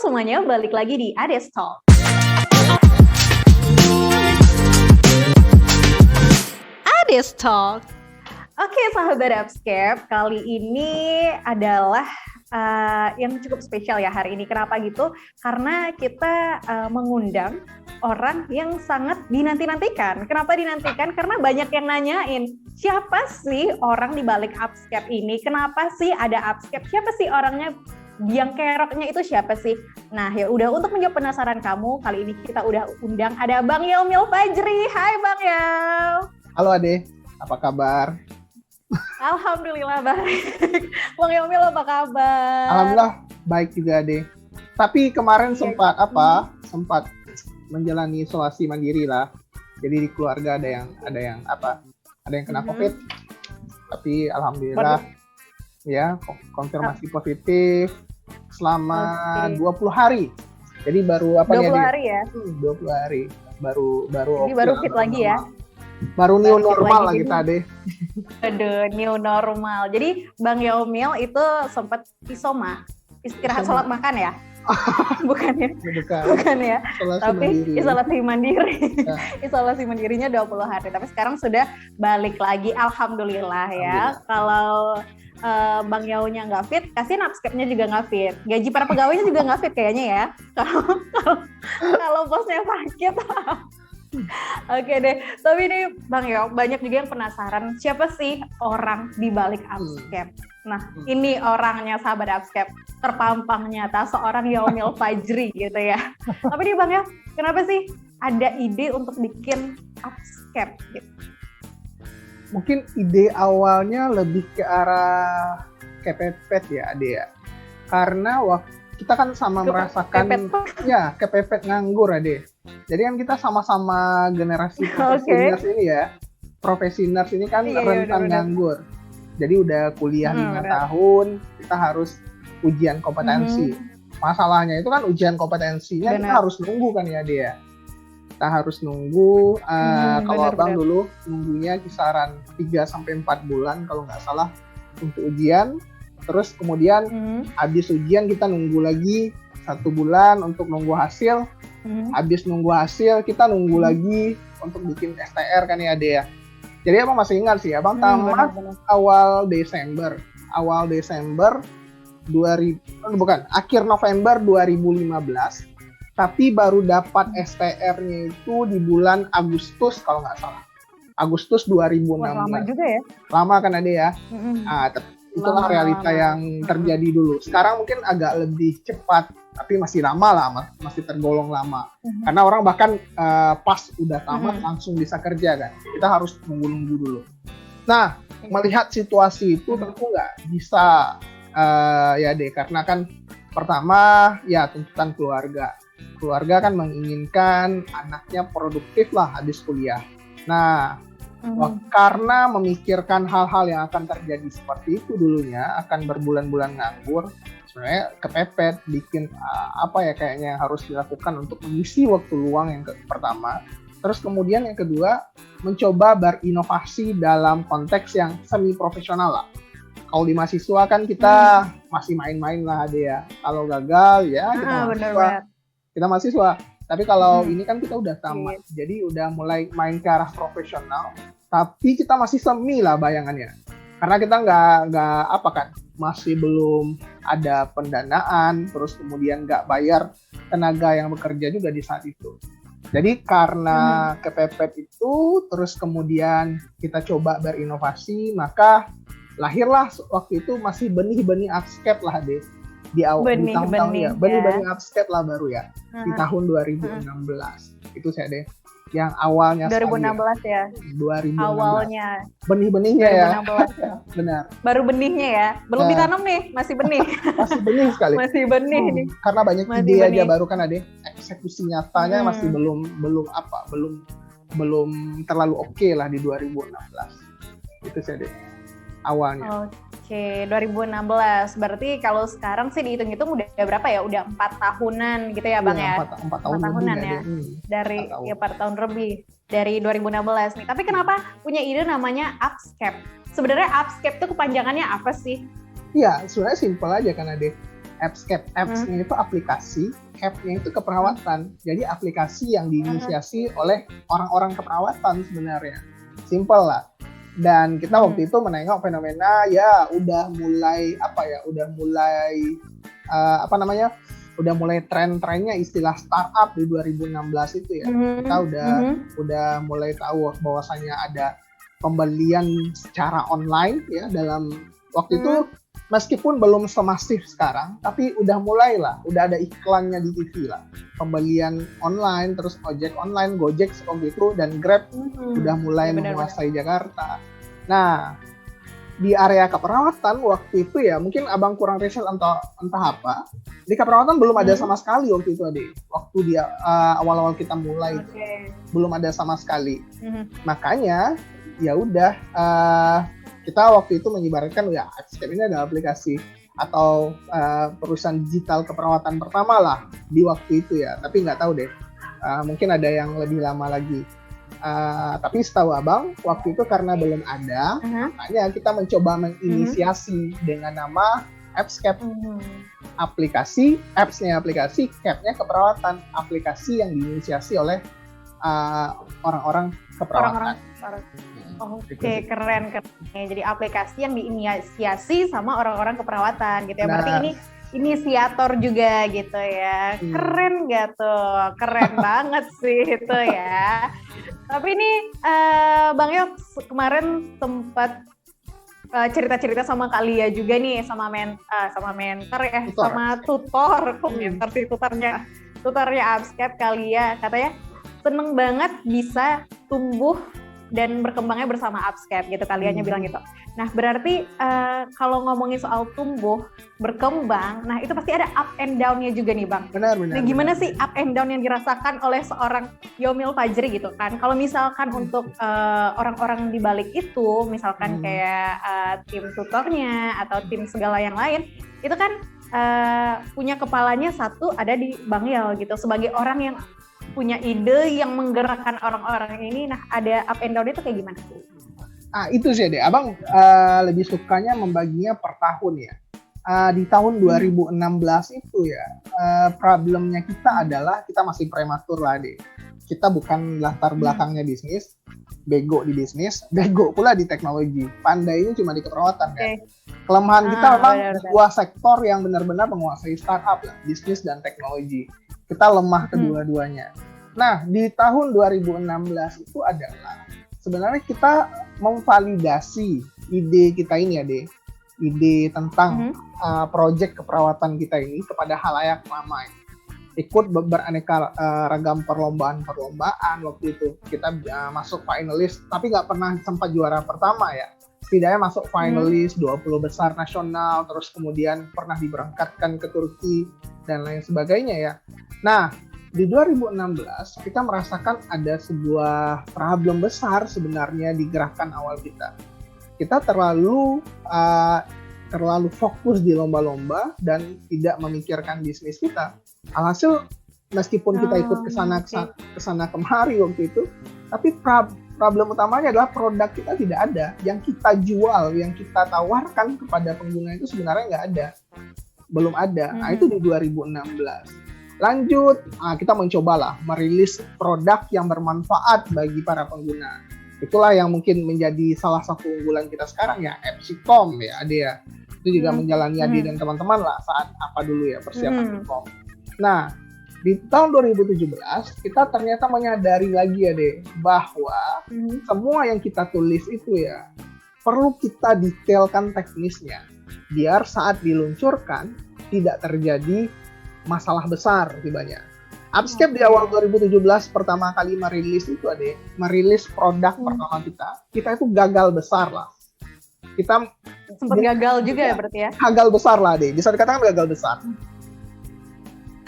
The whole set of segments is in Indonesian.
semuanya, balik lagi di Ades Talk. Ades Talk. Oke, sahabat Upscape, kali ini adalah yang cukup spesial ya hari ini. Kenapa gitu? Karena kita mengundang orang yang sangat dinanti-nantikan. Kenapa dinantikan? Karena banyak yang nanyain, siapa sih orang di balik Upscape ini? Kenapa sih ada Upscape? Siapa sih orangnya? Biang keroknya itu siapa sih? Nah, ya udah, untuk menjawab penasaran kamu, kali ini kita udah undang ada Bang Yaumil Fajri. Hai Bang Yaum. Halo Ade, apa kabar? Alhamdulillah baik. Bang Yaumil apa kabar? Alhamdulillah baik juga Ade. Tapi kemarin sempat menjalani isolasi mandiri lah. Jadi di keluarga ada yang kena COVID. Tapi alhamdulillah ya konfirmasi positif selama 20 hari. Jadi baru 20 hari ya? 20 hari. Baru Jadi baru fit lagi ya? Baru new normal lah kita deh. Aduh, new normal. Jadi Bang Yaumil itu sempat istirahat sholat makan ya? Bukan ya? Bukan ya? Tapi isolasi mandiri. Ya. Isolasi mandirinya 20 hari. Tapi sekarang sudah balik lagi, alhamdulillah ya. Kalau Bang Yaunya nggak fit, kasihin Upscape-nya juga nggak fit. Gaji para pegawainya juga nggak fit kayaknya ya. Kalau bosnya sakit. Oke deh, tapi ini Bang Yau, banyak juga yang penasaran siapa sih orang di balik Upscape. Nah, ini orangnya sahabat Upscape, terpampang nyata seorang Yaumil Fajri gitu ya. Tapi nih Bang Yau, kenapa sih ada ide untuk bikin Upscape gitu? Mungkin ide awalnya lebih ke arah kepepet ya Ade ya. Karena kita kan sama merasakan kepepet nganggur Ade. Jadi kan kita sama-sama generasi profesi nurse ini ya. Profesi nurse ini kan rentan nganggur. Jadi udah kuliah 5 tahun, kita harus ujian kompetensi. Masalahnya itu kan ujian kompetensinya kita harus nunggu kan ya dia. Kita harus nunggu, kalau abang dulu nunggunya kisaran 3-4 bulan kalau nggak salah untuk ujian. Terus kemudian habis ujian kita nunggu lagi 1 bulan untuk nunggu hasil. Habis nunggu hasil kita nunggu lagi untuk bikin STR kan ya Ade ya. Jadi abang masih ingat sih, abang tamat awal Desember akhir November 2015. Tapi baru dapat STR-nya itu di bulan Agustus kalau nggak salah. Agustus 2016. Lama juga ya? Lama kan Ade ya? Itulah realita yang terjadi dulu. Sekarang mungkin agak lebih cepat, tapi masih lama lah, masih tergolong lama. Karena orang bahkan pas udah tamat langsung bisa kerja kan. Kita harus nunggu-nunggu dulu. Nah, melihat situasi itu tentu nggak bisa ya deh, karena kan pertama ya tuntutan keluarga. Keluarga kan menginginkan anaknya produktif lah habis kuliah. Nah, karena memikirkan hal-hal yang akan terjadi seperti itu dulunya, akan berbulan-bulan nganggur, sebenarnya kepepet bikin kayaknya yang harus dilakukan untuk mengisi waktu luang yang pertama. Terus kemudian yang kedua, mencoba berinovasi dalam konteks yang semi profesional lah. Kalau di mahasiswa kan kita masih main-main lah dia. Kalau gagal ya kita mahasiswa. Tapi kalau ini kan kita udah tamat, jadi udah mulai main ke arah profesional. Tapi kita masih semi lah bayangannya, karena kita nggak masih belum ada pendanaan, terus kemudian nggak bayar tenaga yang bekerja juga di saat itu. Jadi karena kepepet itu, terus kemudian kita coba berinovasi, maka lahirlah waktu itu masih benih-benih Upscape lah deh. Di tahun-tahun benih-benih Upscape lah baru ya, di tahun 2016. Itu saya deh. Yang awalnya 2016 ya. 2016. Awalnya. Benih-benihnya 2016 ya. Benar. Baru benihnya ya. Belum ditanam nih, masih benih. Masih benih sekali. Masih benih nih. Karena banyak ide aja baru kan ada. Eksekusi nyatanya masih belum terlalu oke lah di 2016. Itu saya deh. Awalnya. Oke, 2016. Berarti kalau sekarang sih dihitung-hitung udah berapa ya? Udah 4 tahunan gitu ya Bang ya? 4 tahunan ya. Dari 4 tahun lebih. Dari 2016 nih. Tapi kenapa punya ide namanya Upscape? Sebenarnya Upscape itu kepanjangannya apa sih? Iya, sebenarnya simpel aja kan Ade. AppScape. Apps-nya itu aplikasi, Cap-nya itu keperawatan. Jadi aplikasi yang diinisiasi oleh orang-orang keperawatan sebenarnya. Simple lah. Dan kita waktu itu menengok fenomena ya udah mulai udah mulai tren-trennya istilah startup di 2016 itu ya. Kita udah mulai tahu bahwasanya ada pembelian secara online ya dalam waktu itu, meskipun belum semasif sekarang, tapi udah mulai lah, udah ada iklannya di TV lah. Pembelian online, terus ojek online, Gojek waktu itu, dan Grab udah mulai menguasai Jakarta. Nah, di area keperawatan waktu itu ya, mungkin abang kurang riset entah apa, di keperawatan belum ada sama sekali waktu itu, Ade. Waktu dia awal-awal kita mulai, belum ada sama sekali. Makanya, ya udah, kita waktu itu mengibaratkan ya AppScape ini adalah aplikasi atau perusahaan digital keperawatan pertama lah di waktu itu ya. Tapi nggak tahu deh, mungkin ada yang lebih lama lagi. Tapi setahu abang waktu itu karena belum ada, makanya kita mencoba menginisiasi dengan nama AppScape. Apps-nya aplikasi, Cap-nya keperawatan. Aplikasi yang diinisiasi oleh orang-orang keperawatan. Oke, keren. Jadi aplikasi yang diinisiasi sama orang-orang keperawatan gitu ya. Berarti ini inisiator juga gitu ya. Keren gak tuh? Keren banget sih itu ya. Tapi ini Bang Yo kemarin sempat cerita-cerita sama Kak Lia juga nih, sama mentor ya, sama tutor. Mentor sih tutornya AppScape, Kak Lia. Katanya seneng banget bisa tumbuh dan berkembangnya bersama AppScape gitu, kaliannya bilang gitu. Nah berarti kalau ngomongin soal tumbuh, berkembang, nah itu pasti ada up and down-nya juga nih Bang. Benar. Nah gimana sih up and down yang dirasakan oleh seorang Yomil Fajri gitu kan? Kalau misalkan untuk orang-orang di balik itu, misalkan kayak tim tutornya atau tim segala yang lain, itu kan punya kepalanya satu ada di Bang Yel gitu, sebagai orang yang punya ide yang menggerakkan orang-orang ini. Nah ada up and down itu kayak gimana? Itu sih deh, abang lebih sukanya membaginya per tahun ya. Di tahun 2016 itu ya, problemnya kita adalah kita masih prematur lah deh. Kita bukan latar belakangnya bisnis, bego di bisnis, bego pula di teknologi. Pandainya cuma di keperawatan kan. Kelemahan kita memang dua sektor yang benar-benar menguasai startup ya, bisnis dan teknologi. Kita lemah kedua-duanya. Nah, di tahun 2016 itu adalah sebenarnya kita memvalidasi ide kita ini ya, deh. Ide tentang proyek keperawatan kita ini kepada halayak ramai. Ikut beraneka ragam perlombaan waktu itu. Kita masuk finalis, tapi nggak pernah sempat juara pertama ya. Setidaknya masuk finalis 20 besar nasional, terus kemudian pernah diberangkatkan ke Turki, dan lain sebagainya ya. Nah, di 2016 kita merasakan ada sebuah problem besar sebenarnya di gerakan awal kita. Kita terlalu fokus di lomba-lomba dan tidak memikirkan bisnis kita. Alhasil meskipun kita ikut kesana kemari waktu itu, tapi problem utamanya adalah produk kita tidak ada. Yang kita jual, yang kita tawarkan kepada pengguna itu sebenarnya nggak ada. Belum ada. Nah, itu di 2016. Lanjut, kita mencobalah merilis produk yang bermanfaat bagi para pengguna. Itulah yang mungkin menjadi salah satu unggulan kita sekarang ya, Epsicom ya, Ade ya. Itu juga menjalani Ade dan teman-teman lah saat apa dulu ya persiapan Epsicom. Nah, di tahun 2017 kita ternyata menyadari lagi Ade bahwa semua yang kita tulis itu ya perlu kita detailkan teknisnya biar saat diluncurkan tidak terjadi masalah besar tibanya. AppScape di awal 2017 pertama kali merilis produk pertama kita itu gagal besar lah. Kita sempat gagal juga ya berarti ya? Gagal besar lah deh, bisa dikatakan gagal besar.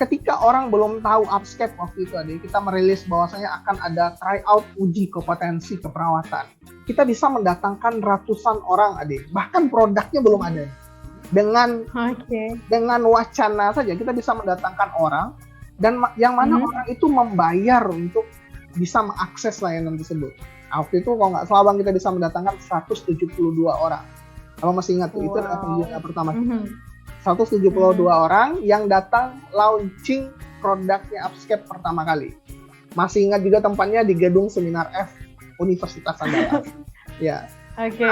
Ketika orang belum tahu AppScape waktu itu kita merilis bahwasanya akan ada tryout uji kompetensi keperawatan. Kita bisa mendatangkan ratusan orang bahkan produknya belum ada. Dengan wacana saja kita bisa mendatangkan orang, dan yang mana orang itu membayar untuk bisa mengakses layanan tersebut. Waktu itu kalau nggak salah kita bisa mendatangkan 172 orang. Kalau masih ingat itu adalah pengguna pertama kita. 172 orang yang datang launching produknya Upscape pertama kali. Masih ingat juga tempatnya di Gedung Seminar F Universitas Andalas. Ya. Oke.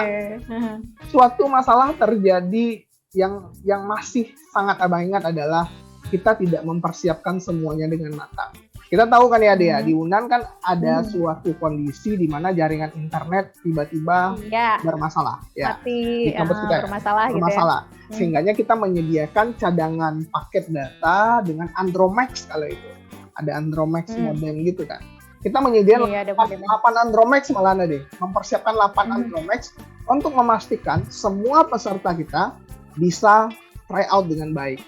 Suatu masalah terjadi yang masih sangat abang ingat adalah kita tidak mempersiapkan semuanya dengan matang. Kita tahu kan ya Dea, di Unan kan ada suatu kondisi di mana jaringan internet tiba-tiba bermasalah. Ya, mati, di kampus kita bermasalah gitu ya. Sehingganya kita menyediakan cadangan paket data dengan Andromax kalau itu. Ada Andromax modem gitu kan. Kita menyediakan 8 Andromax malah deh. Mempersiapkan 8 Andromax untuk memastikan semua peserta kita bisa try out dengan baik.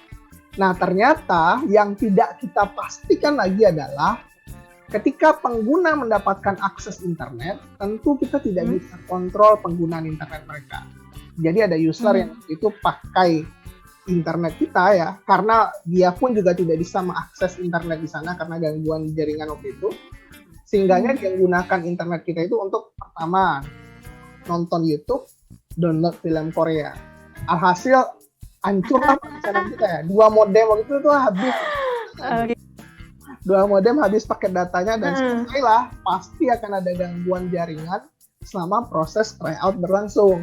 Nah, ternyata yang tidak kita pastikan lagi adalah ketika pengguna mendapatkan akses internet, tentu kita tidak bisa kontrol penggunaan internet mereka. Jadi ada user yang itu pakai internet kita ya, karena dia pun juga tidak bisa mengakses internet di sana karena gangguan jaringan waktu itu. Sehingganya dia gunakan internet kita itu untuk pertama nonton YouTube, download film Korea. Alhasil hancurlah channel kita ya. 2 modem waktu itu tuh habis. 2 modem habis paket datanya dan selesailah pasti akan ada gangguan jaringan selama proses tryout berlangsung.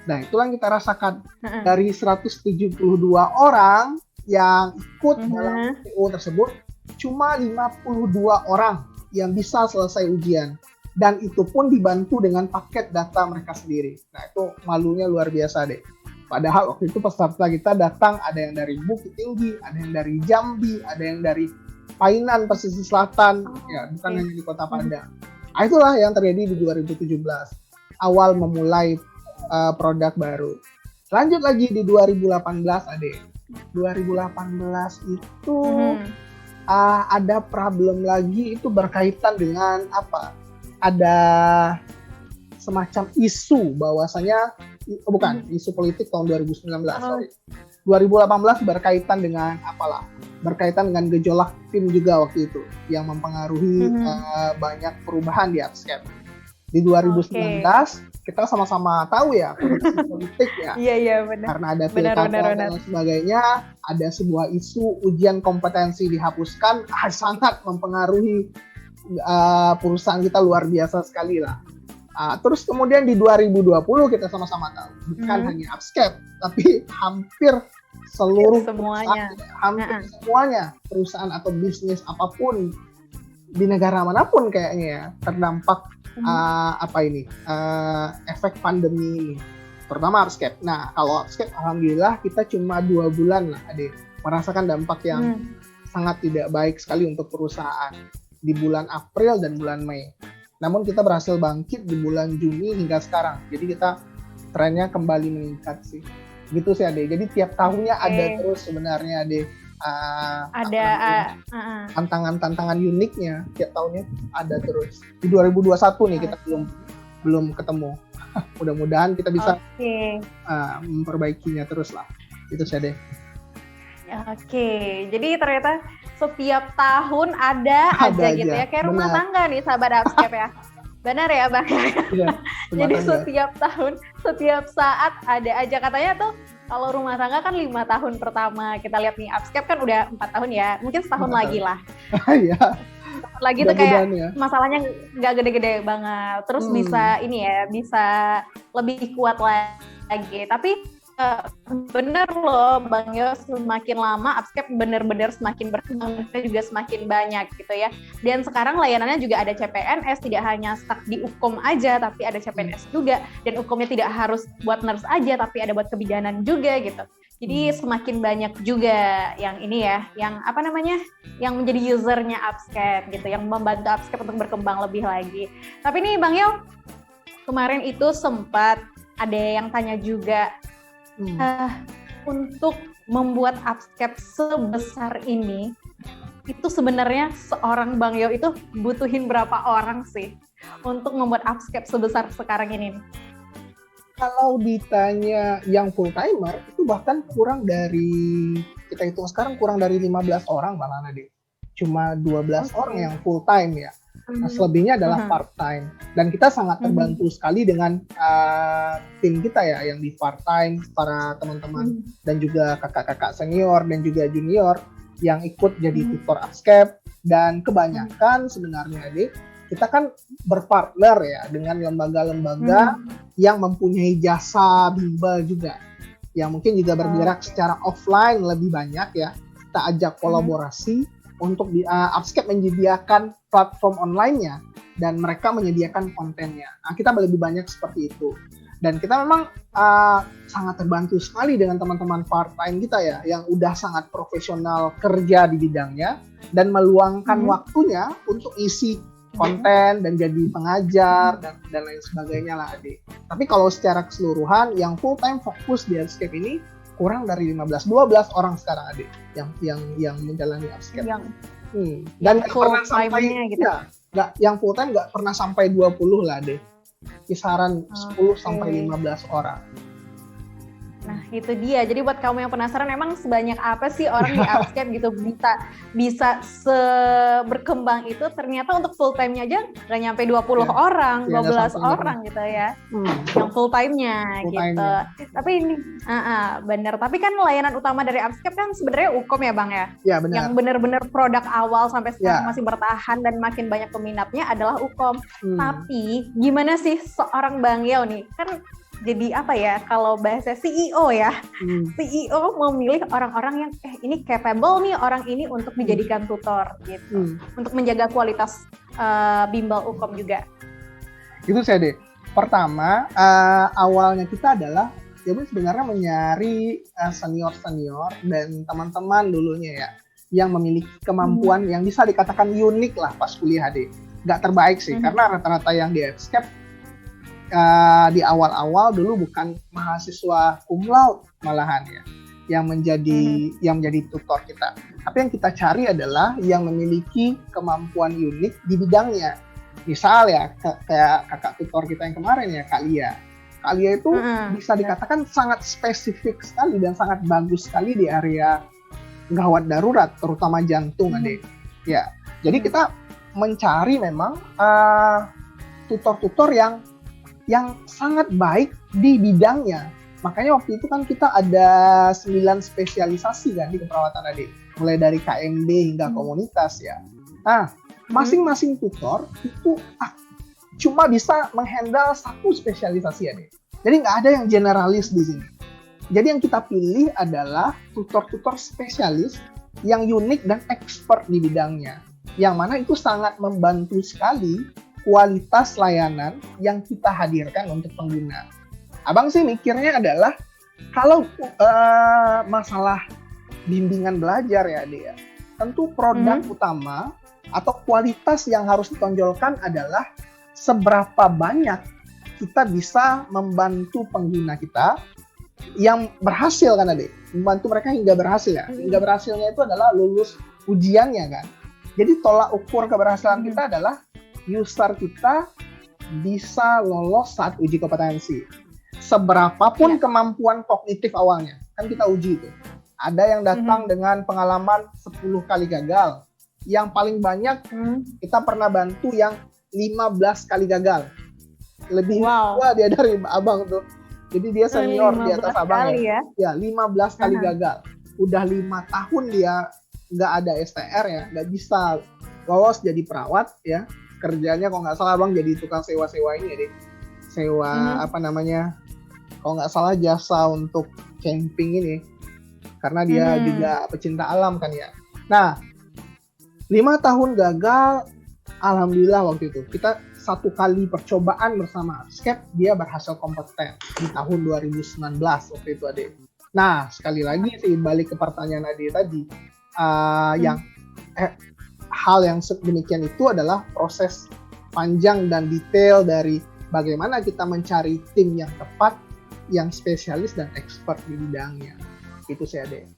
Nah, itulah yang kita rasakan. Dari 172 orang yang ikut dalam PO tersebut, cuma 52 orang yang bisa selesai ujian. Dan itu pun dibantu dengan paket data mereka sendiri. Nah, itu malunya luar biasa deh. Padahal waktu itu peserta kita datang ada yang dari Bukit Tinggi, ada yang dari Jambi, ada yang dari Painan, Pesisir Selatan, ya bukan hanya di Kota Padang. Nah, itulah yang terjadi di 2017, awal memulai produk baru. Lanjut lagi di 2018, Ade. 2018 itu ada problem lagi, itu berkaitan dengan apa? Ada semacam isu bahwasanya isu politik tahun 2019. 2018 berkaitan dengan apalah? Berkaitan dengan gejolak tim juga waktu itu yang mempengaruhi banyak perubahan di Upscape. Di 2019 kita sama-sama tahu ya politik ya. Iya benar. Karena ada pilkada dan sebagainya, ada sebuah isu ujian kompetensi dihapuskan, sangat mempengaruhi perusahaan kita luar biasa sekali lah. Terus kemudian di 2020 kita sama-sama tahu bukan hanya Upscape tapi hampir seluruh semuanya perusahaan atau bisnis apapun di negara manapun kayaknya ya terdampak efek pandemi ini, terutama Upscape. Nah, kalau Upscape alhamdulillah kita cuma 2 bulan lah merasakan dampak yang sangat tidak baik sekali untuk perusahaan di bulan April dan bulan Mei. Namun kita berhasil bangkit di bulan Juni hingga sekarang. Jadi kita trennya kembali meningkat sih. Gitu sih Ade. Jadi tiap tahunnya ada terus sebenarnya Ade. Tantangan-tantangan uniknya tiap tahunnya ada terus. Di 2021 nih kita belum ketemu. Mudah-mudahan kita bisa memperbaikinya terus lah. Itu sih Ade. Oke, jadi ternyata setiap tahun ada aja gitu ya, kayak rumah tangga nih sahabat Upscape ya. Benar ya Bang? Iya, jadi setiap tahun, setiap saat ada aja. Katanya tuh kalau rumah tangga kan 5 tahun pertama, kita lihat nih Upscape kan udah 4 tahun ya, mungkin setahun lagi lah. Iya. Lagi tuh kayak masalahnya nggak gede-gede banget, terus bisa lebih kuat lagi. Tapi bener loh Bang Yo, semakin lama Upscape bener-bener semakin berkembang, juga semakin banyak gitu ya. Dan sekarang layanannya juga ada CPNS, tidak hanya stuck di Ukom aja, tapi ada CPNS juga. Dan Ukomnya tidak harus buat nurse aja, tapi ada buat kebidanan juga gitu. Jadi semakin banyak juga yang ini ya, yang yang menjadi usernya Upscape gitu, yang membantu Upscape untuk berkembang lebih lagi. Tapi nih Bang Yo, kemarin itu sempat ada yang tanya juga, untuk membuat Upscape sebesar ini, itu sebenarnya seorang Bang Yo itu butuhin berapa orang sih untuk membuat Upscape sebesar sekarang ini? Kalau ditanya yang full timer itu bahkan kurang dari, kita hitung sekarang kurang dari 15 orang malah Nadi. Cuma 12 orang yang full time ya. Nah, selebihnya adalah part-time. Dan kita sangat terbantu sekali dengan tim kita ya, yang di part-time, para teman-teman dan juga kakak-kakak senior dan juga junior yang ikut jadi tutor Upscape. Dan kebanyakan sebenarnya adik, kita kan berpartner ya dengan lembaga-lembaga yang mempunyai jasa bimbel juga, yang mungkin juga bergerak secara offline lebih banyak ya. Kita ajak kolaborasi untuk Upscape menyediakan platform online-nya dan mereka menyediakan kontennya. Nah, kita lebih banyak seperti itu. Dan kita memang sangat terbantu sekali dengan teman-teman part-time kita ya, yang udah sangat profesional kerja di bidangnya dan meluangkan waktunya untuk isi konten dan jadi pengajar dan lain sebagainya lah adik. Tapi kalau secara keseluruhan yang full time fokus di Upscape ini kurang dari 15-12 orang sekarang adik yang menjalani Upscape. Dan nggak pernah sampai gitu. Ya, yang full time nggak pernah sampai 20 lah adik. Kisaran 10 sampai 15 orang. Nah, itu dia. Jadi buat kamu yang penasaran, emang sebanyak apa sih orang di Upscape gitu bisa berkembang itu, ternyata untuk full time-nya aja nggak nyampe 20 orang, 12 orang gitu ya. Yang full time-nya gitu. Tapi ini bener. Tapi kan layanan utama dari Upscape kan sebenarnya Ukom ya Bang ya? Iya benar. Yang bener-bener produk awal sampai sekarang masih bertahan dan makin banyak peminatnya adalah Ukom. Tapi gimana sih seorang Bang Yao nih? Kan jadi apa ya, kalau bahasa CEO ya, CEO memilih orang-orang yang ini capable nih orang ini untuk dijadikan tutor gitu, untuk menjaga kualitas bimbel Ukom juga. Itu saya deh. Pertama, awalnya kita adalah sebenarnya mencari senior-senior dan teman-teman dulunya ya, yang memiliki kemampuan yang bisa dikatakan unik lah pas kuliah deh. Nggak terbaik sih, karena rata-rata yang di Upscape di awal-awal dulu bukan mahasiswa cum laude malahan ya yang menjadi tutor kita. Tapi yang kita cari adalah yang memiliki kemampuan unik di bidangnya. Misal ya kayak kakak tutor kita yang kemarin ya, Kak Lia. Kak Lia itu bisa dikatakan sangat spesifik sekali dan sangat bagus sekali di area gawat darurat, terutama jantung adik. Ya, jadi kita mencari memang tutor-tutor yang sangat baik di bidangnya. Makanya waktu itu kan kita ada 9 spesialisasi kan di keperawatan adik. Mulai dari KMB hingga komunitas ya. Nah, masing-masing tutor itu cuma bisa menghandle satu spesialisasi adik. Jadi nggak ada yang generalis di sini. Jadi yang kita pilih adalah tutor-tutor spesialis yang unik dan expert di bidangnya. Yang mana itu sangat membantu sekali kualitas layanan yang kita hadirkan untuk pengguna. Abang sih mikirnya adalah kalau masalah bimbingan belajar ya dia, tentu produk utama atau kualitas yang harus ditonjolkan adalah seberapa banyak kita bisa membantu pengguna kita yang berhasil kan adik, membantu mereka hingga berhasil ya. Hingga berhasilnya itu adalah lulus ujiannya kan. Jadi tolak ukur keberhasilan kita adalah user kita bisa lolos saat uji kompetensi. Seberapapun kemampuan kognitif awalnya, kan kita uji itu. Ada yang datang dengan pengalaman 10 kali gagal. Yang paling banyak kita pernah bantu yang 15 kali gagal. Lebih tua dia dari abang tuh. Jadi dia senior di atas abang ya. Ya, 15 kali gagal. Udah 5 tahun dia nggak ada STR ya, nggak bisa lolos jadi perawat ya. Kerjanya kalau nggak salah bang jadi tukang sewa-sewa ini ya deh. Sewa kalau nggak salah jasa untuk camping ini. Karena dia juga pecinta alam kan ya. Nah, 5 tahun gagal, alhamdulillah waktu itu. Kita 1 kali percobaan bersama Upscape, dia berhasil kompeten di tahun 2019 waktu itu adik. Nah, sekali lagi sih balik ke pertanyaan adik tadi. Hal yang demikian itu adalah proses panjang dan detail dari bagaimana kita mencari tim yang tepat, yang spesialis dan expert di bidangnya. Itu sih Ade.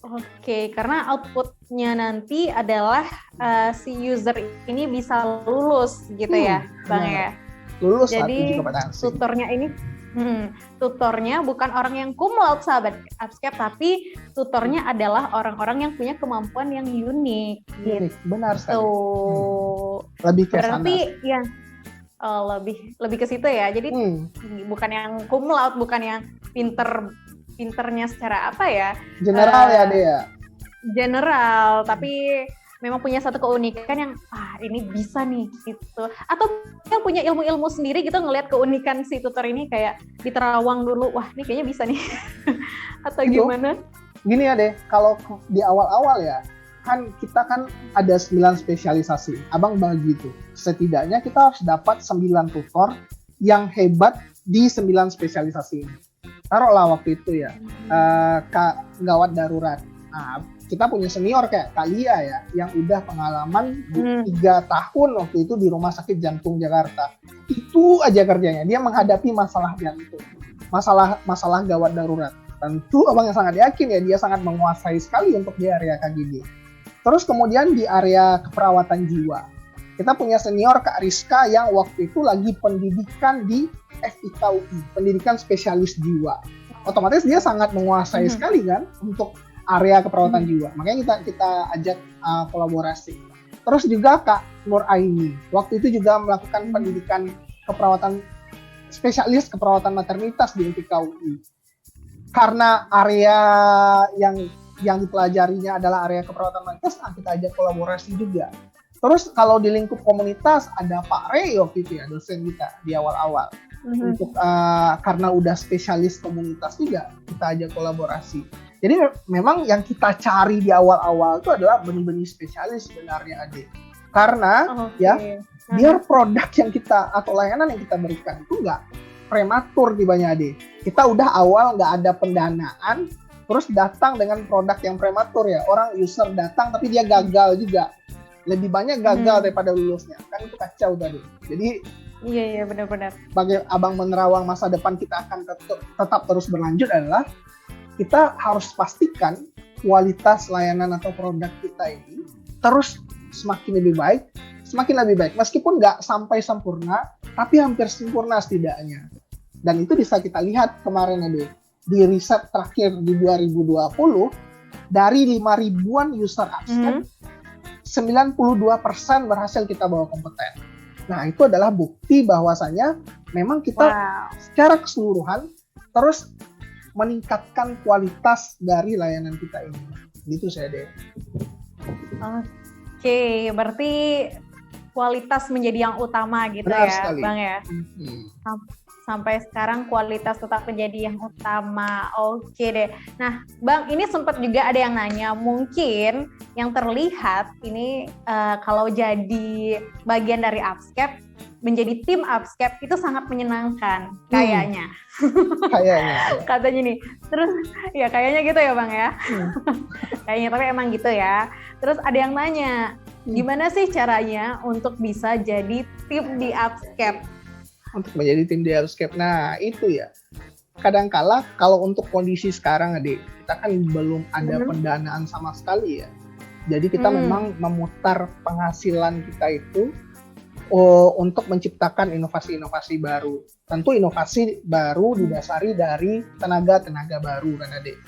Oke, karena outputnya nanti adalah si user ini bisa lulus gitu ya, Bang ya. Lulus saat uji kompetensi. Jadi tutornya ini tutornya bukan orang yang cum laude sahabat Upscape, tapi tutornya adalah orang-orang yang punya kemampuan yang unik. Benar sekali. Lebih ke berarti sana. ya lebih ke situ ya. Jadi bukan yang cum laude, bukan yang pinternya secara apa ya? General ya dia. General, tapi memang punya satu keunikan yang ini bisa nih gitu. Atau yang punya ilmu-ilmu sendiri gitu, ngelihat keunikan si tutor ini kayak diterawang dulu, wah ini kayaknya bisa nih. Atau Itu, gimana? Gini ya deh, kalau di awal-awal ya, kan kita kan ada 9 spesialisasi. Abang bagi itu. Setidaknya kita harus dapat 9 tutor yang hebat di 9 spesialisasi ini. Taruhlah waktu itu ya, gawat darurat. Nah, kita punya senior kayak Kak Lia ya, yang udah pengalaman 3 tahun waktu itu di Rumah Sakit Jantung Jakarta. Itu aja kerjanya, dia menghadapi masalah jantung, masalah gawat darurat. Tentu abang yang sangat yakin ya, dia sangat menguasai sekali untuk di area KGD. Terus kemudian di area keperawatan jiwa, kita punya senior Kak Rizka yang waktu itu lagi pendidikan di FIKUI, pendidikan spesialis jiwa. Otomatis dia sangat menguasai sekali kan untuk area keperawatan jiwa. Makanya kita ajak kolaborasi. Terus juga Kak Nur Aini, waktu itu juga melakukan pendidikan keperawatan spesialis keperawatan maternitas di FIKUI. Karena area yang dipelajarinya adalah area keperawatan maternitas, kita ajak kolaborasi juga. Terus kalau di lingkup komunitas ada Pak Rey waktu itu ya, dosen kita di awal-awal. Untuk karena udah spesialis komunitas juga, kita ajak kolaborasi. Jadi memang yang kita cari di awal-awal itu adalah benih-benih spesialis sebenarnya, Ade. Karena biar produk yang kita atau layanan yang kita berikan itu nggak prematur tibanya, Ade. Kita udah awal nggak ada pendanaan, terus datang dengan produk yang prematur ya. Orang user datang tapi dia gagal juga. Lebih banyak gagal daripada lulusnya. Kan itu kacau tadi. Jadi iya benar-benar. Bagi abang menerawang masa depan kita akan tetap terus berlanjut adalah kita harus pastikan kualitas layanan atau produk kita ini terus semakin lebih baik, meskipun nggak sampai sempurna, tapi hampir sempurna setidaknya. Dan itu bisa kita lihat kemarin ya, di riset terakhir di 2020, dari 5.000-an user absen, 92% berhasil kita bawa kompeten. Nah, itu adalah bukti bahwasanya memang kita secara keseluruhan terus meningkatkan kualitas dari layanan kita ini. Gitu saya deh. Oke, berarti kualitas menjadi yang utama gitu. Benar ya, sekali. Bang ya. Sampai sekarang kualitas tetap menjadi yang utama. Oke deh. Nah, Bang, ini sempat juga ada yang nanya, mungkin yang terlihat ini kalau jadi bagian dari Upscape, menjadi tim Upscape itu sangat menyenangkan, kayaknya. Kayaknya. Katanya nih. Terus ya kayaknya gitu ya, Bang ya. Kayaknya, tapi emang gitu ya. Terus ada yang nanya, gimana sih caranya untuk bisa jadi tim di Upscape? Untuk menjadi tim di Upscape. Nah, itu ya. Kadangkala kalau untuk kondisi sekarang, Adik, kita kan belum ada pendanaan sama sekali ya. Jadi kita memang memutar penghasilan kita itu untuk menciptakan inovasi-inovasi baru. Tentu inovasi baru didasari dari tenaga baru kan, Adik.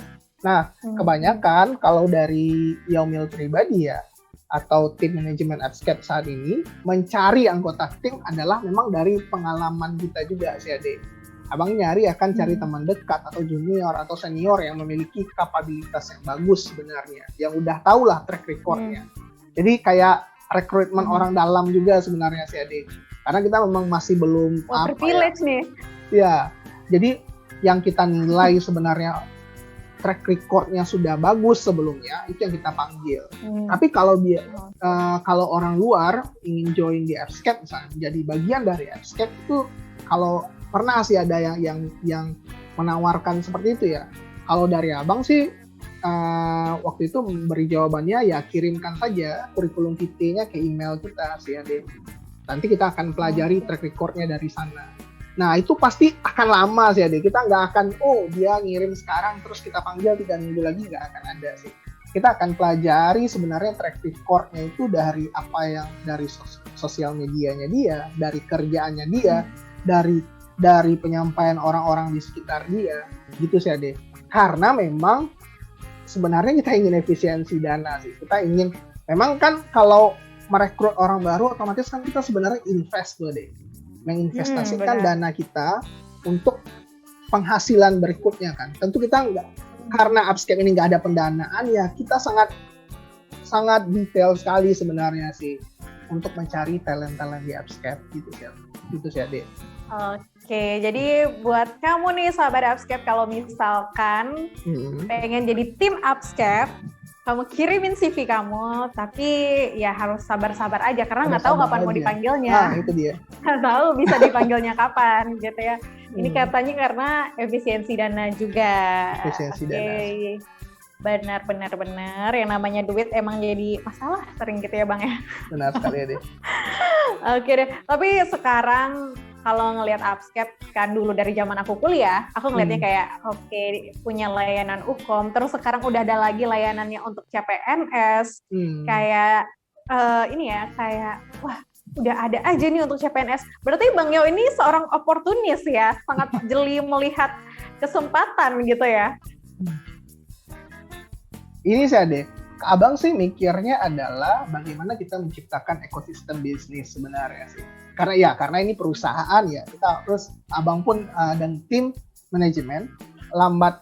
Nah, kebanyakan kalau dari Yaumil pribadi ya, atau tim manajemen Upscape saat ini, mencari anggota tim adalah memang dari pengalaman kita juga sih, Adik. Abang nyari akan cari teman dekat atau junior atau senior yang memiliki kapabilitas yang bagus sebenarnya, yang udah tahu lah track record-nya. Jadi kayak rekrutmen orang dalam juga sebenarnya sih, Adik. Karena kita memang masih belum privilege nih. Ya, jadi yang kita nilai sebenarnya track record-nya sudah bagus sebelumnya, itu yang kita panggil. Tapi kalau kalau orang luar ingin join di Upscape misalnya, jadi bagian dari Upscape itu, kalau pernah sih ada yang menawarkan seperti itu ya. Kalau dari abang sih waktu itu memberi jawabannya ya kirimkan saja kurikulum vitae-nya ke email kita sih, Ade. Nanti kita akan pelajari track record-nya dari sana. Nah, itu pasti akan lama sih, Ade. Kita nggak akan, dia ngirim sekarang terus kita panggil 3 minggu lagi, nggak akan ada sih. Kita akan pelajari sebenarnya track record-nya itu dari apa yang dari sosial medianya dia, dari kerjaannya dia, dari penyampaian orang-orang di sekitar dia, gitu sih, Ade. Karena memang sebenarnya kita ingin efisiensi dana sih. Kita ingin, memang kan kalau merekrut orang baru, otomatis kan kita sebenarnya invest tuh deh, menginvestasikan dana kita untuk penghasilan berikutnya kan. Tentu kita nggak, karena Upscape ini nggak ada pendanaan ya, kita sangat detail sekali sebenarnya sih untuk mencari talent-talent di Upscape gitu sih Ade. Oke, jadi buat kamu nih sahabat Upscape, kalau misalkan pengen jadi tim Upscape, kamu kirimin CV kamu, tapi ya harus sabar-sabar aja karena nggak tahu kapan mau dipanggilnya. Nah, itu dia. Nggak tahu bisa dipanggilnya kapan gitu ya. Ini katanya karena efisiensi dana juga. Efisiensi dana. Benar. Yang namanya duit emang jadi masalah sering gitu ya Bang ya. Benar sekali ya deh. Oke deh, tapi sekarang kalau ngelihat Upscape kan dulu dari zaman aku kuliah, aku ngelihatnya kayak oke, punya layanan Ukom, terus sekarang udah ada lagi layanannya untuk CPNS, kayak ini ya, kayak wah udah ada aja nih untuk CPNS. Berarti Bang Yo ini seorang oportunis ya, sangat jeli melihat kesempatan gitu ya. Ini sih Ade, Abang sih mikirnya adalah bagaimana kita menciptakan ekosistem bisnis sebenarnya sih. Karena ini perusahaan ya, kita terus Abang pun dan tim manajemen lambat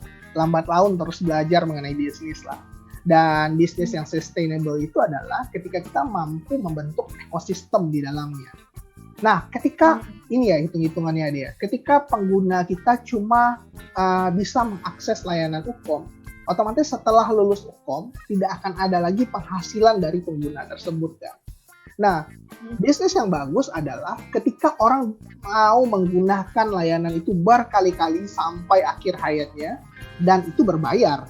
laun terus belajar mengenai bisnis lah. Dan bisnis yang sustainable itu adalah ketika kita mampu membentuk ekosistem di dalamnya. Nah, ketika ini ya hitung-hitungannya dia, ketika pengguna kita cuma bisa mengakses layanan Ukom, otomatis setelah lulus Ukom tidak akan ada lagi penghasilan dari pengguna tersebut kan. Nah, bisnis yang bagus adalah ketika orang mau menggunakan layanan itu berkali-kali sampai akhir hayatnya dan itu berbayar.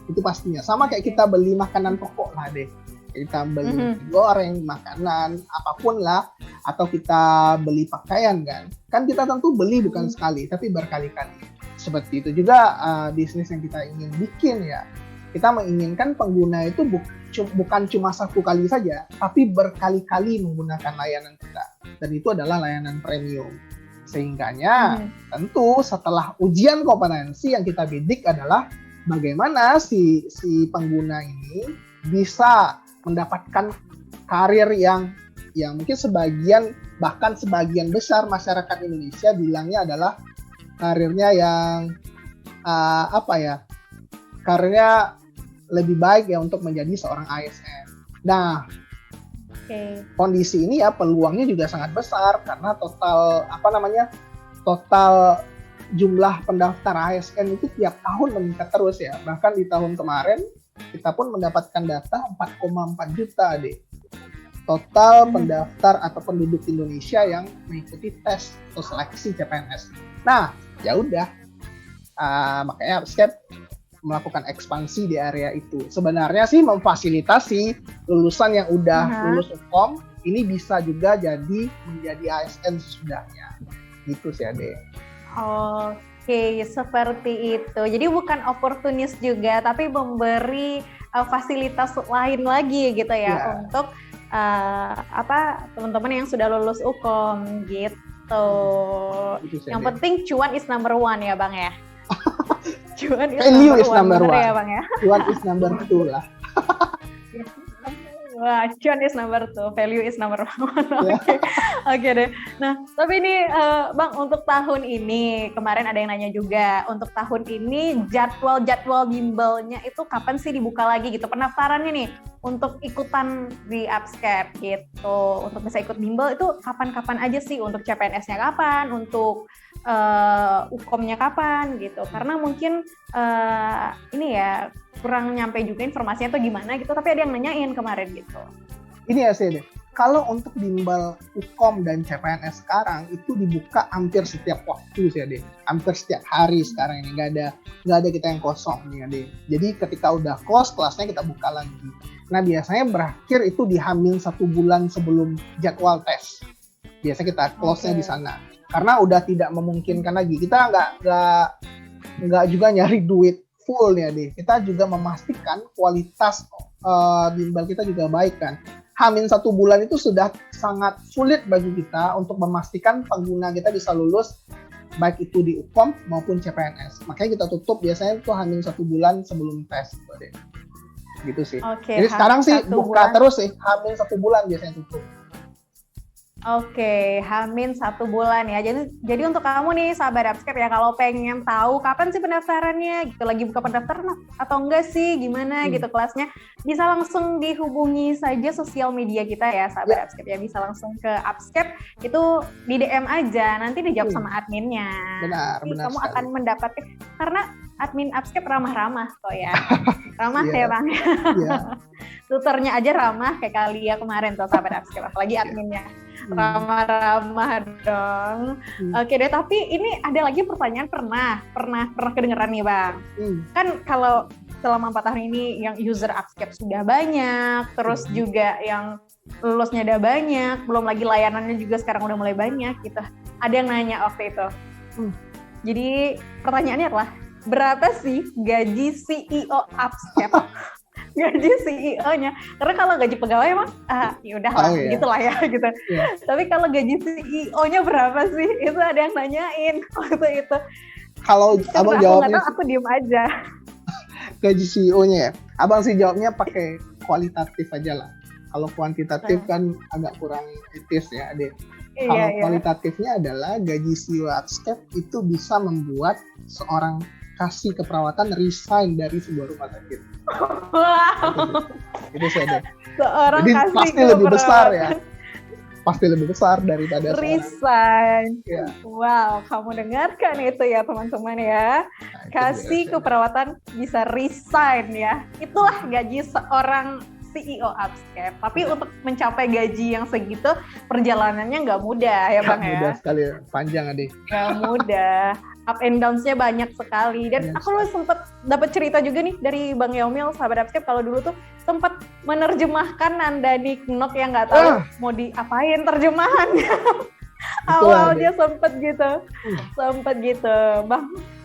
Itu pastinya. Sama kayak kita beli makanan pokok lah deh. Kita beli goreng, makanan, apapun lah. Atau kita beli pakaian kan. Kan kita tentu beli bukan sekali, tapi berkali-kali. Seperti itu juga bisnis yang kita ingin bikin ya. Kita menginginkan pengguna itu bukan cuma satu kali saja, tapi berkali-kali menggunakan layanan kita. Dan itu adalah layanan premium. Sehingganya tentu setelah ujian kompetensi yang kita bidik adalah bagaimana si pengguna ini bisa mendapatkan karir yang mungkin bahkan sebagian besar masyarakat Indonesia bilangnya adalah karirnya yang karirnya lebih baik ya untuk menjadi seorang ASN. Nah, kondisi ini ya peluangnya juga sangat besar karena total jumlah pendaftar ASN itu tiap tahun meningkat terus ya. Bahkan di tahun kemarin kita pun mendapatkan data 4,4 juta deh. Total pendaftar atau penduduk Indonesia yang mengikuti tes atau seleksi CPNS. Nah, ya udah. Makanya Upscape melakukan ekspansi di area itu. Sebenarnya sih memfasilitasi lulusan yang udah lulus Ukom ini bisa juga menjadi ASN sesudahnya. Gitu sih Ade. Oke, seperti itu. Jadi bukan oportunis juga, tapi memberi fasilitas lain lagi gitu ya untuk teman-teman yang sudah lulus Ukom gitu. Yang penting cuan is number one ya Bang ya. Cuan is number one ya Bang ya. Cuan is number two lah. Wah, cuan is number 2, value is number 1. Oke deh. Nah, tapi ini Bang, untuk tahun ini, kemarin ada yang nanya juga, untuk tahun ini jadwal bimbelnya itu kapan sih dibuka lagi gitu? Pendaftarannya nih, untuk ikutan di Upscape gitu. Untuk bisa ikut bimbel itu kapan-kapan aja sih? Untuk CPNS-nya kapan? Untuk Ukom-nya kapan gitu? Karena mungkin ini ya, kurang nyampe juga informasinya atau gimana gitu, tapi ada yang nanyain kemarin gitu. Ini ya sih deh, kalau untuk bimbel Ukom dan CPNS sekarang itu dibuka hampir setiap waktu sih deh, hampir setiap hari sekarang ini nggak ada kita yang kosong nih deh. Jadi ketika udah close kelasnya kita buka lagi. Nah biasanya berakhir itu di H-1 bulan sebelum jadwal tes. Biasa kita close-nya di sana, karena udah tidak memungkinkan lagi. Kita nggak juga nyari duit full ya deh. Kita juga memastikan kualitas bimbel kita juga baik kan. H-1 bulan itu sudah sangat sulit bagi kita untuk memastikan pengguna kita bisa lulus baik itu di Ukom maupun CPNS. Makanya kita tutup biasanya itu H-1 bulan sebelum tes gitu deh. gitu sih. Oke, Jadi sekarang sih buka bulan. terus sih, hamil 1 bulan biasanya tutup. Oke, Hamin 1 bulan ya. Jadi untuk kamu nih sahabat Upscape ya, kalau pengen tahu kapan sih pendaftarannya, gitu lagi buka pendaftaran atau enggak sih, gimana gitu kelasnya, bisa langsung dihubungi saja sosial media kita ya sahabat Upscape ya, bisa langsung ke Upscape, itu di DM aja, nanti dijawab sama adminnya. Benar kamu sekali. akan mendapatkan, karena admin Upscape ramah-ramah kok ya, ramah ya Bang. Tutornya aja ramah kayak Kalia kemarin tuh sahabat Upscape, apalagi adminnya. Ramah-ramah dong. Oke deh, tapi ini ada lagi pertanyaan pernah kedengeran nih Bang. Kan kalau selama 4 tahun ini yang user Upscape sudah banyak, terus juga yang lulusnya udah banyak, belum lagi layanannya juga sekarang udah mulai banyak gitu. Ada yang nanya waktu itu. Jadi pertanyaannya adalah, berapa sih gaji CEO Upscape? Gaji CEO-nya, karena kalau gaji pegawai emang yaudah lah, gitulah ya gitu. Tapi kalau gaji CEO-nya berapa sih? Itu ada yang nanyain waktu itu. Kalau abang jawabnya, aku diem aja. Gaji CEO-nya ya, abang sih jawabnya pakai kualitatif aja lah. Kalau kuantitatif kan agak kurang etis ya, Ade. Kalau kualitatifnya adalah gaji CEO Upscape itu bisa membuat seorang kasih keperawatan resign dari sebuah rumah sakit. Wow. Itu sih ada. Seorang jadi kasih pasti lebih besar ya. Pasti lebih besar daripada resign. Wow, kamu dengarkan itu ya teman-teman ya. Kasih keperawatan bisa resign ya. Itulah gaji seorang CEO Upscape. Tapi untuk mencapai gaji yang segitu, perjalanannya nggak mudah ya Bang ya. Mudah sekali, panjang Ade. Nggak mudah. Up and downs-nya banyak sekali. Dan aku sempet dapat cerita juga nih dari Bang Yaumil, sahabat Upscape, kalau dulu tuh sempat menerjemahkan Nandani Knok yang nggak tahu mau diapain terjemahannya. Awalnya sempet gitu.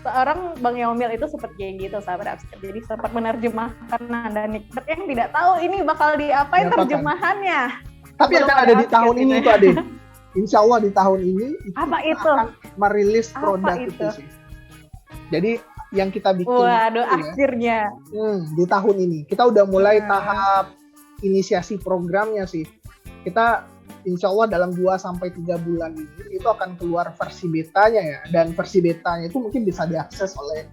Seorang Bang Yaumil itu sempat kayak gitu sahabat Upscape. Jadi sempat menerjemahkan Nandani Knok yang tidak tahu ini bakal diapain terjemahannya. Tapi akan ada di tahun ini tuh Ade. Insya Allah di tahun ini akan merilis produk itu sih. Jadi yang kita bikin akhirnya di tahun ini kita udah mulai tahap inisiasi programnya sih. Kita insya Allah dalam 2-3 bulan ini itu akan keluar versi betanya ya, dan versi betanya itu mungkin bisa diakses oleh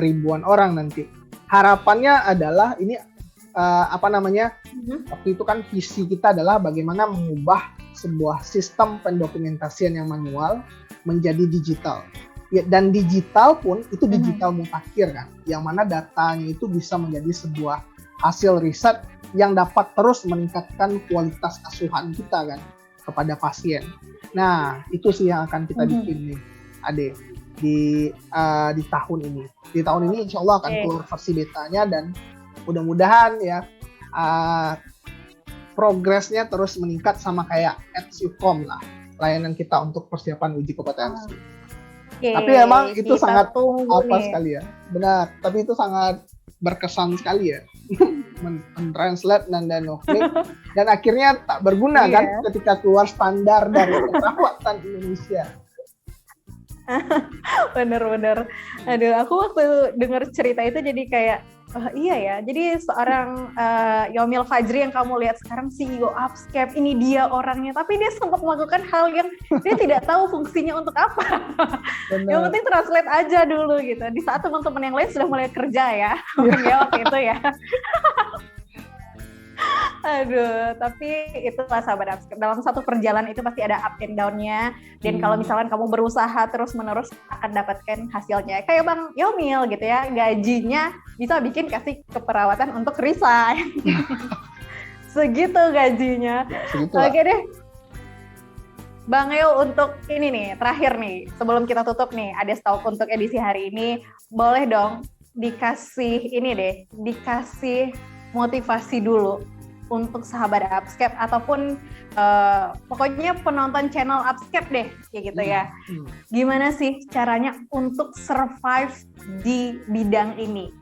ribuan orang nanti. Harapannya adalah ini waktu itu kan visi kita adalah bagaimana mengubah sebuah sistem pendokumentasian yang manual menjadi digital. Ya, dan digital pun itu digital mutakhir kan, yang mana datanya itu bisa menjadi sebuah hasil riset yang dapat terus meningkatkan kualitas asuhan kita kan kepada pasien. Nah, itu sih yang akan kita bikin nih, Ade, di tahun ini. Di tahun ini insya Allah akan keluar versi betanya, dan mudah-mudahan ya progresnya terus meningkat sama kayak EdSucom lah, layanan kita untuk persiapan uji kompetensi. Tapi emang itu sangat sekali ya, benar. Tapi itu sangat berkesan sekali ya, mentranslate Nandani Knok, dan akhirnya tak berguna kan ketika keluar standar dari keperawatan Indonesia. Bener. Aduh, aku waktu dengar cerita itu jadi kayak, iya ya, jadi seorang Yaumil Fajri yang kamu lihat sekarang CEO Upscape, ini dia orangnya, tapi dia sempat melakukan hal yang dia tidak tahu fungsinya untuk apa. Yang penting translate aja dulu gitu, di saat teman-teman yang lain sudah mulai kerja ya, waktu itu ya. Aduh, tapi itulah sahabat Upscape. Dalam satu perjalanan itu pasti ada up and down-nya. Dan kalau misalkan kamu berusaha terus-menerus akan dapatkan hasilnya. Kayak Bang Yaumil gitu ya, gajinya bisa bikin kasih keperawatan untuk resign. Segitu gajinya. Oke deh. Bang Yo, untuk ini nih, terakhir nih, sebelum kita tutup nih, ada stok untuk edisi hari ini. Boleh dong dikasih motivasi dulu untuk sahabat Upscape ataupun pokoknya penonton channel Upscape deh, kayak gitu ya. Gimana sih caranya untuk survive di bidang ini?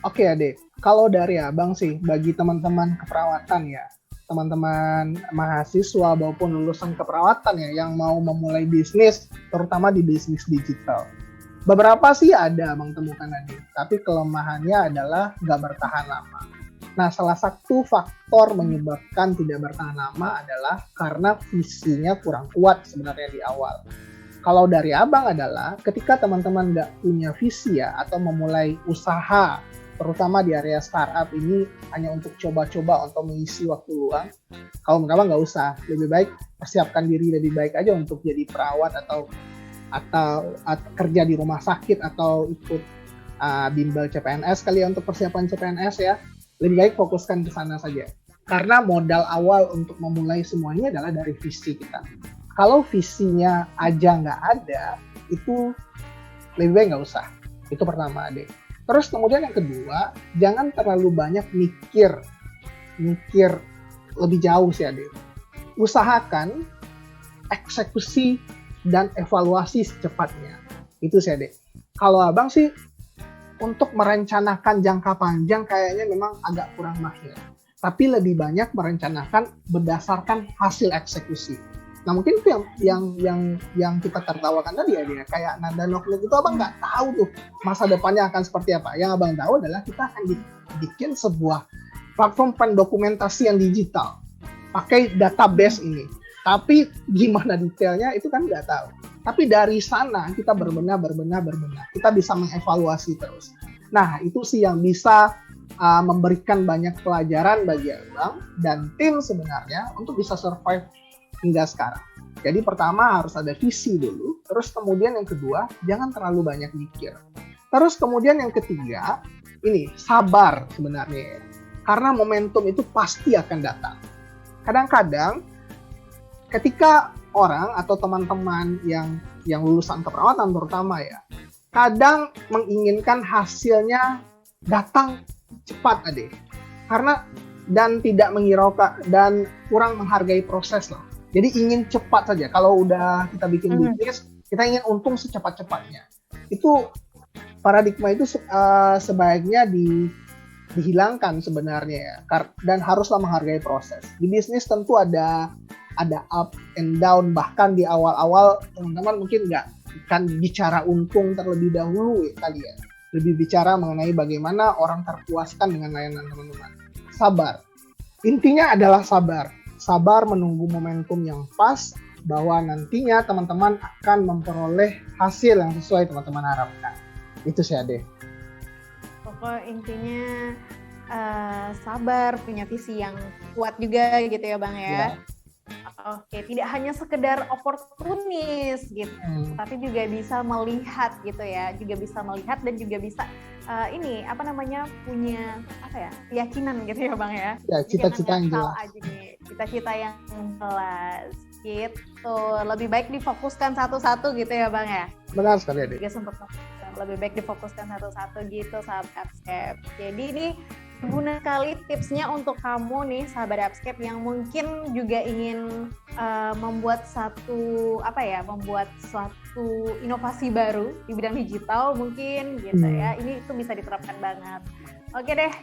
Oke Ade, kalau dari Abang sih, bagi teman-teman keperawatan ya, teman-teman mahasiswa maupun lulusan keperawatan ya yang mau memulai bisnis, terutama di bisnis digital. Beberapa sih ada Bang temukan tadi, tapi kelemahannya adalah nggak bertahan lama. Nah, salah satu faktor menyebabkan tidak bertahan lama adalah karena visinya kurang kuat sebenarnya di awal. Kalau dari Abang adalah ketika teman-teman nggak punya visi ya, atau memulai usaha, terutama di area startup ini hanya untuk coba-coba untuk mengisi waktu luang, kalau menurut Abang nggak usah. Lebih baik persiapkan diri lebih baik aja untuk jadi perawat atau kerja di rumah sakit atau ikut bimbel CPNS kali ya untuk persiapan CPNS ya. Lebih baik fokuskan ke sana saja. Karena modal awal untuk memulai semuanya adalah dari visi kita. Kalau visinya aja nggak ada, itu lebih baik nggak usah. Itu pertama deh. Terus kemudian yang kedua, jangan terlalu banyak mikir lebih jauh sih Ade. Usahakan eksekusi dan evaluasi secepatnya. Itu sih Ade. Kalau Abang sih untuk merencanakan jangka panjang kayaknya memang agak kurang mahir. Tapi lebih banyak merencanakan berdasarkan hasil eksekusi. Nah mungkin itu yang kita tertawakan tadi ya dia. Kayak Nanda Noklet itu Abang nggak tahu tuh masa depannya akan seperti apa. Yang Abang tahu adalah kita akan bikin sebuah platform pendokumentasi yang digital. Pakai database ini. Tapi gimana detailnya itu kan nggak tahu. Tapi dari sana kita berbenah. Kita bisa mengevaluasi terus. Nah itu sih yang bisa memberikan banyak pelajaran bagi Abang dan tim sebenarnya untuk bisa survive hingga sekarang. Jadi pertama harus ada visi dulu. Terus kemudian yang kedua jangan terlalu banyak mikir. Terus kemudian yang ketiga ini sabar sebenarnya. Karena momentum itu pasti akan datang. Kadang-kadang ketika orang atau teman-teman yang lulusan keperawatan terutama ya, kadang menginginkan hasilnya datang cepat Ade. Karena dan tidak menghiraukan dan kurang menghargai proses lah. Jadi ingin cepat saja. Kalau udah kita bikin bisnis, kita ingin untung secepat-cepatnya. Itu paradigma itu sebaiknya dihilangkan sebenarnya ya. Dan haruslah menghargai proses. Di bisnis tentu ada up and down, bahkan di awal-awal teman-teman mungkin nggak akan bicara untung terlebih dahulu ya, kali ya. Lebih bicara mengenai bagaimana orang terpuaskan dengan layanan teman-teman. Sabar. Intinya adalah sabar. Sabar menunggu momentum yang pas bahwa nantinya teman-teman akan memperoleh hasil yang sesuai teman-teman harapkan. Itu sih Ade. Pokok intinya sabar, punya visi yang kuat juga gitu ya Bang ya. Oke, tidak hanya sekedar oportunis gitu, tapi juga bisa melihat gitu ya, juga bisa melihat dan juga bisa punya keyakinan gitu ya Bang ya. Ya, cita-cita yang jelas. Cita-cita yang jelas gitu. Lebih baik difokuskan satu-satu gitu ya Bang ya. Benar sekali Adik. Lebih baik difokuskan satu-satu gitu sahabat Upscape. Jadi ini guna sekali tipsnya untuk kamu nih sahabat Upscape yang mungkin juga ingin membuat suatu inovasi baru di bidang digital mungkin gitu ya. Ini itu bisa diterapkan banget. Oke deh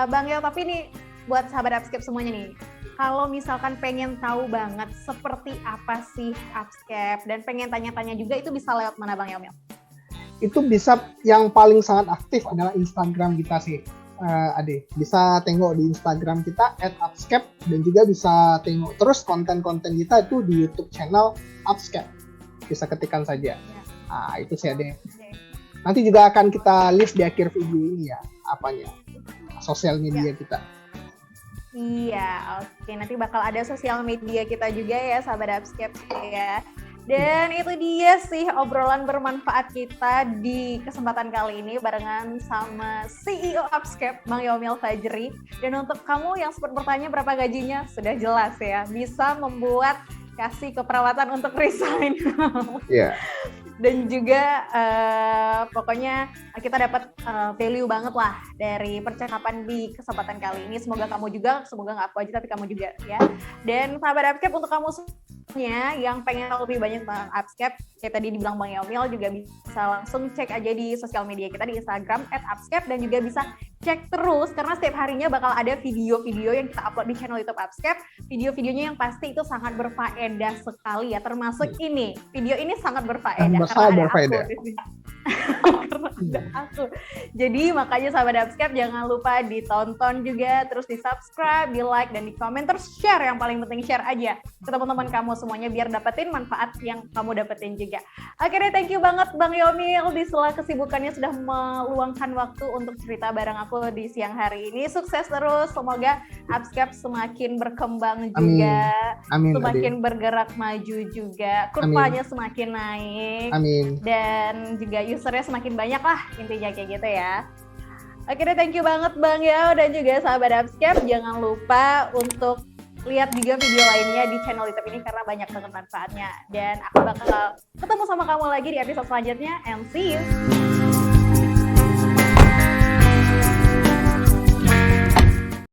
Bang Yo, tapi nih buat sahabat Upscape semuanya nih, kalau misalkan pengen tahu banget seperti apa sih Upscape dan pengen tanya-tanya juga, itu bisa lewat mana Bang Yomil? Itu bisa, yang paling sangat aktif adalah Instagram kita sih Ade. Bisa tengok di Instagram kita @upscape dan juga bisa tengok terus konten-konten kita itu di YouTube channel Upscape. Bisa ketikkan saja. Itu sih Ade. Nanti juga akan kita list di akhir video ini ya, sosial media kita. Iya, oke. Nanti bakal ada sosial media kita juga ya, sahabat Upscape ya. Dan itu dia sih obrolan bermanfaat kita di kesempatan kali ini barengan sama CEO Upscape, Bang Yomil Fajri. Dan untuk kamu yang sempat bertanya berapa gajinya, sudah jelas ya, bisa membuat kasih keperawatan untuk resign. Iya. Dan juga pokoknya kita dapat value banget lah dari percakapan di kesempatan kali ini. Semoga nggak aku aja tapi kamu juga ya. Dan sahabat Upscape, untuk kamu semuanya yang pengen tahu lebih banyak tentang Upscape, kayak tadi dibilang Bang Yomil, juga bisa langsung cek aja di sosial media kita di Instagram @upscape dan juga bisa cek terus karena setiap harinya bakal ada video-video yang kita upload di channel YouTube Upscape. Video-videonya yang pasti itu sangat berfaedah sekali ya, termasuk ini. Video ini sangat berfaedah karena ada aku di sini. Karena ada aku. Jadi makanya sahabat Upscape jangan lupa ditonton juga, terus di-subscribe, di-like, dan di-comment, terus share, yang paling penting share aja ke teman-teman kamu semuanya biar dapetin manfaat yang kamu dapetin juga. Akhirnya thank you banget Bang Yomil di sela kesibukannya sudah meluangkan waktu untuk cerita bareng aku di siang hari ini. Sukses terus, semoga Upscape semakin berkembang juga, semakin bergerak maju juga, kurvanya semakin naik, dan juga usernya semakin banyak lah, intinya kayak gitu ya. Oke deh, thank you banget Bang Yao dan juga sahabat Upscape. Jangan lupa untuk lihat juga video lainnya di channel YouTube ini karena banyak banget manfaatnya. Dan aku bakal ketemu sama kamu lagi di episode selanjutnya, and see you!